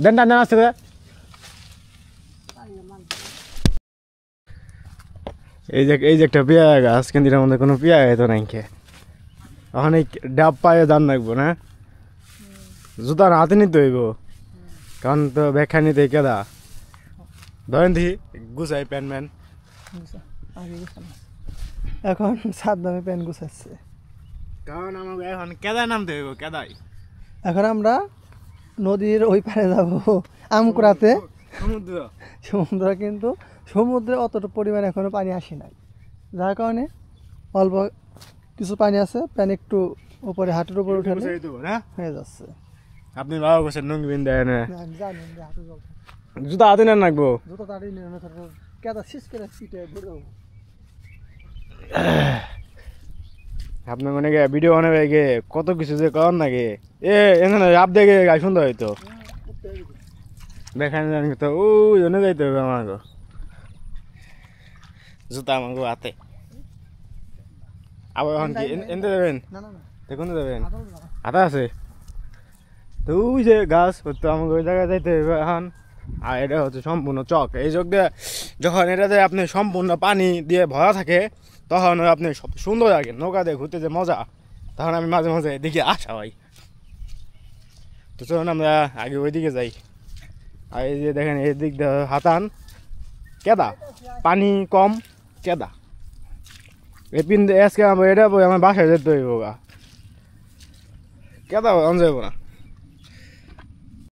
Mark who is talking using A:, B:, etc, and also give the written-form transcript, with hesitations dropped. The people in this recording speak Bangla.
A: দেন টান আসতে দে এই যে একটা পেয়ারা গাছ কিন্তু এটার মধ্যে কোনো পেয়ারা হতো নাই কে ওখানে ডাব পায়ে দান রাখবো না জুতা হাতে নিতে হইব কারণ তো ব্যাখ্যা নিতে কেদা ধরেন দেখি গুছাই প্যান্ট ম্যান
B: এখন সাত দামে প্যান্ট গুছাচ্ছে
A: কারণ আমাকে এখন কেদায় নামতে হইব কেদাই
B: এখন আমরা নদীর ওই পারে যাবো আমকুড়াতে সমুদ্র কিন্তু সমুদ্রে অতটা পরিমাণে এখনো পানি আসে নাই যার কারণে অল্প কিছু পানি আছে পানি একটু উপরে হাঁটুর উপরে উঠে হয়ে যাচ্ছে
A: আপনি বাবা বসে নুঙ্গিন দেয় না
B: জানি
A: জুতা হাতে না রাখবো
B: জুতো তাড়ি কেদা শেষ করে পিঠে ঘুরে
A: আপনার মনে গে ভিডিও বানাবে গে কত কিছু যে কর নাকি এখানে আপ দেখে গাই সুন্দর হইতো দেখান জানি তো ওই জন্য যাইতে হবে আমাকে জুতা আমাকে হাতে আবার এখন কি এনতে দেবেন দেখুন দেবেন হাতে আছে তো ওই যে গাছ তো আমাকে ওই জায়গায় যাইতে হবে এখন আর এটা হচ্ছে সম্পূর্ণ চক এই চক দিয়ে যখন এটাতে আপনি সম্পূর্ণ পানি দিয়ে ভরা থাকে তখন আপনি সব সুন্দর লাগে নৌকা দিয়ে ঘুরতে যে মজা তখন আমি মাঝে মাঝে এদিকে আসা হয় তো চলুন আমরা আগে ওইদিকে যাই আর এই যে দেখেন এই দিক দিয়ে হাতান কেদা পানি কম কেদা এই পিন আজকে আমরা এটা আমার বাসায় যেতে হইব কেদা অন যাইব না